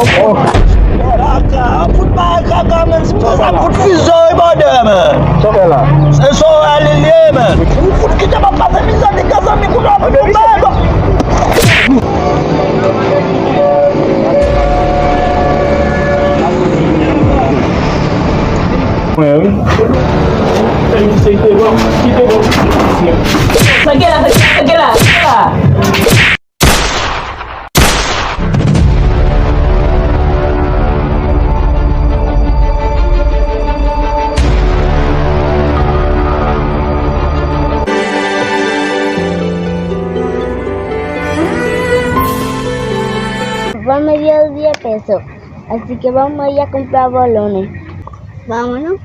Kaka, fout pas kaka, men. C'est pas ça, fout fuseau et bonheur, men. C'est ça, allié, men. Fout qui t'a pas passé mis à des casans, mais qu'on a pas de mal. Oui. Pergi lah. Papá me dio 10 pesos, así que vamos a ir a comprar balones. Vámonos.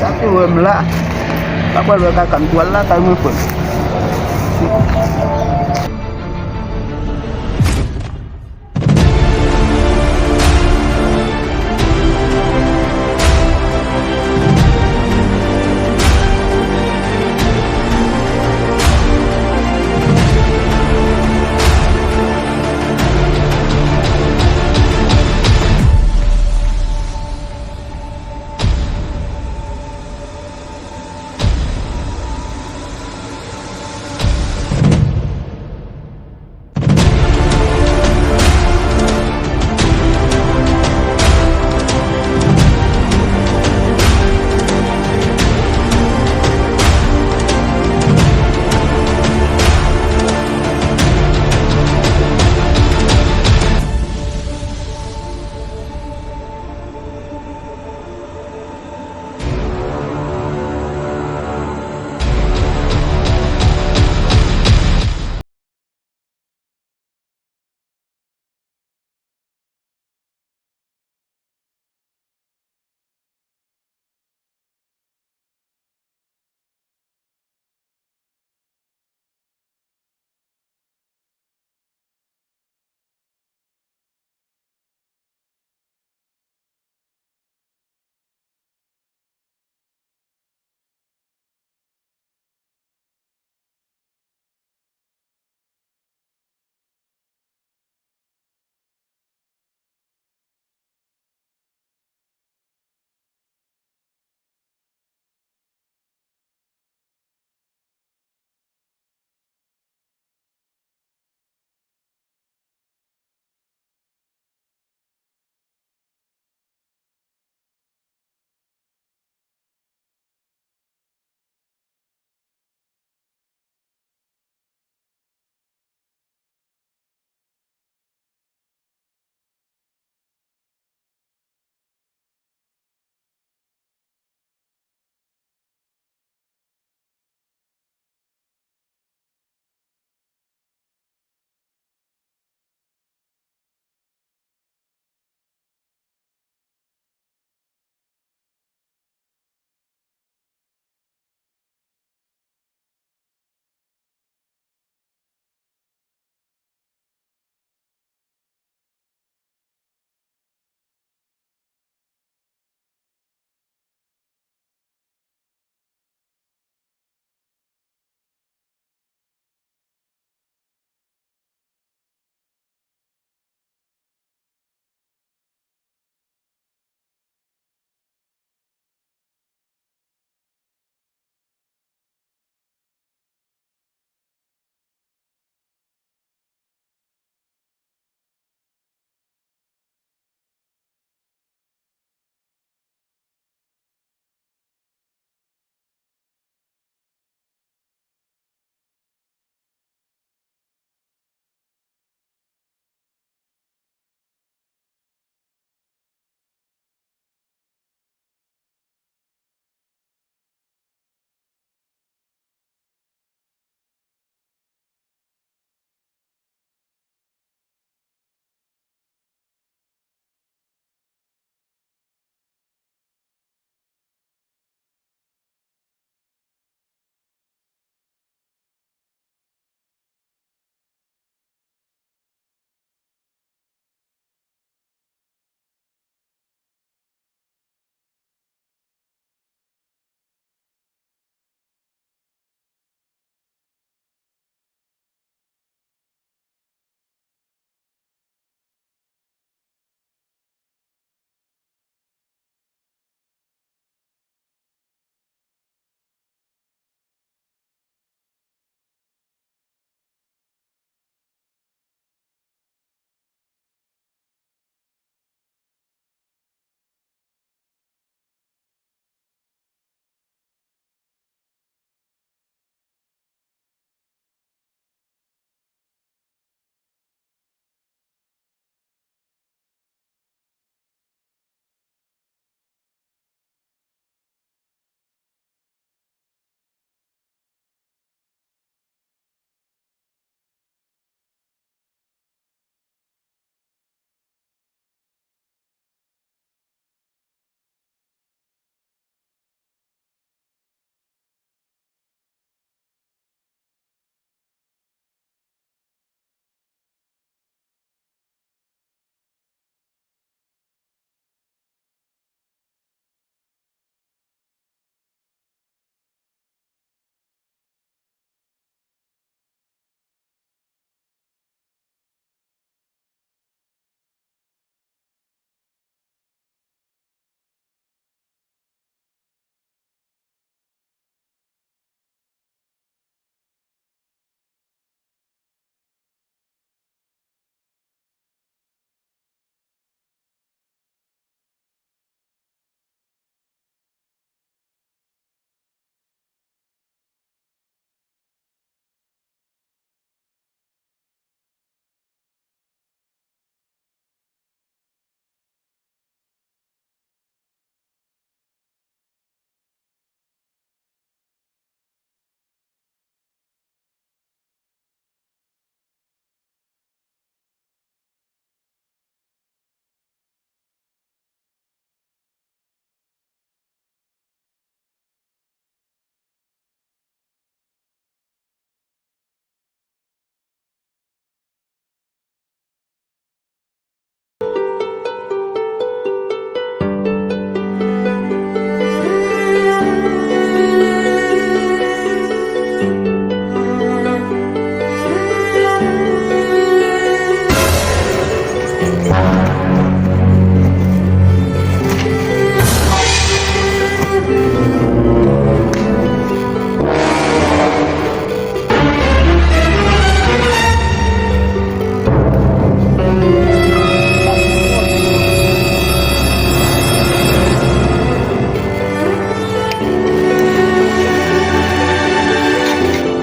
Satu melak. Tak boleh katakan tuan lah kami pun.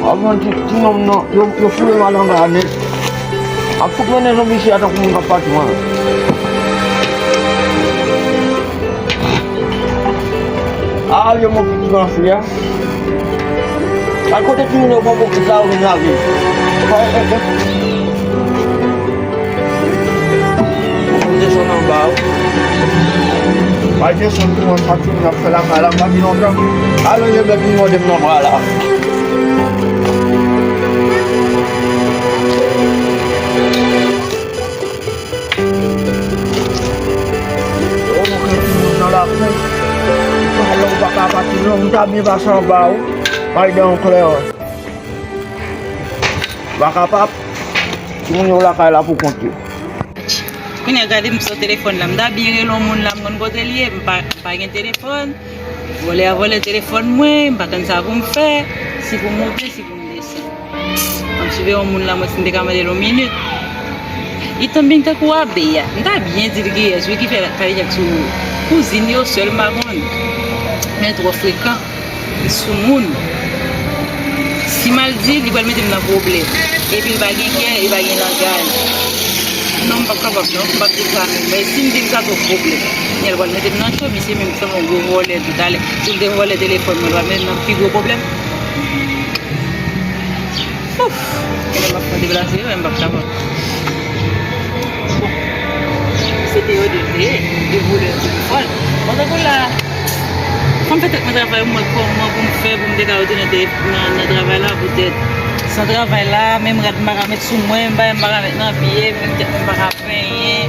Avant de non, yo fule malanga ane. Aku kena robisi ada kung kapat mo. Yo mo pikigan siya. Ako te tuno pa mo kitaw ni lagi. Hindi so nang baw. Pwede so kung ang sakin na alam ba dinodra. Alo niya ba dinodem na wala. Kalau baka patinong dami ba sa baw? May daw kleo. Baka pap. Munyola kala pu konti. Kuni regarder mon téléphone là, m'da bien le monde là, mon côté lié, pas un téléphone. Voler téléphone moi, pas comme ça vous me faire, si vous montez, si vous me laissez. On se voit au monde là, moi c'est des camarades de minutes. E também tá com a beia. Não tá bem dizer que é, que faz já que cozinha o sol marrom. Mais trop fréquent. Isso mundo. Si mal dit, il va mettre dans problème. Et puis il va gagner, il va gagner langage. Non pas capable, non pas capable. Mais si il dit ça trop problème. Il va mettre dans chose, mais c'est même ça mon gros volet tout à l'heure. Si il dévoile le téléphone, il va mettre dans plus gros problème. Ouf. Il va pas déplacer, il va pas capable. C'était au début, de voler le téléphone. On a vu là. En fait, je travaille moi pour me faire, pour me décaler dans le travail là, peut-être. Sans travail là, même je vais mettre sous moi, je vais mettre dans le billet, je vais payer.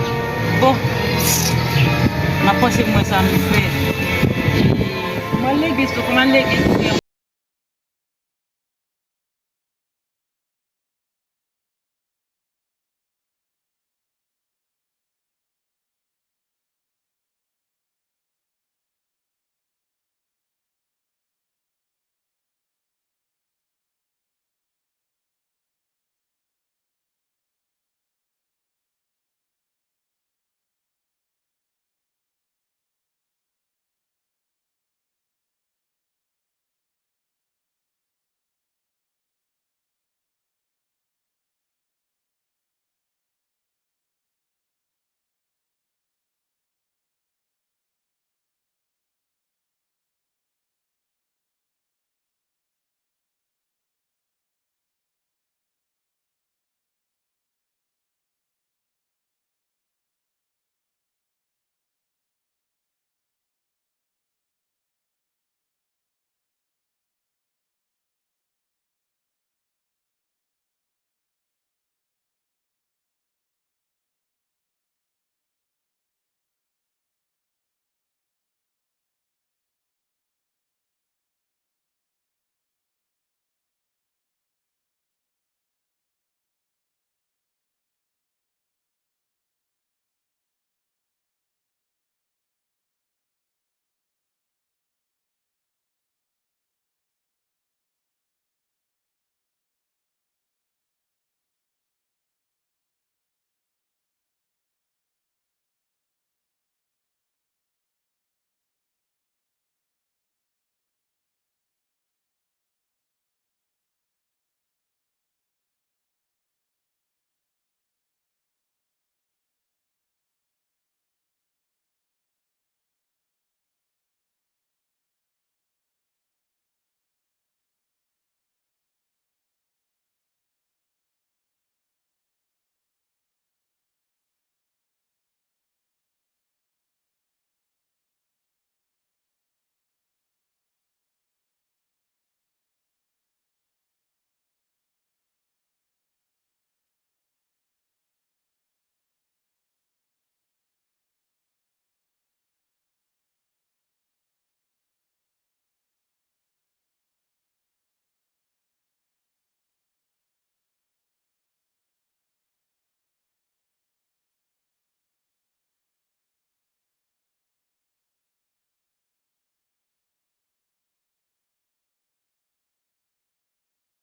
Bon, je pense que moi ça me fait. Moi, les gars, comment les gars,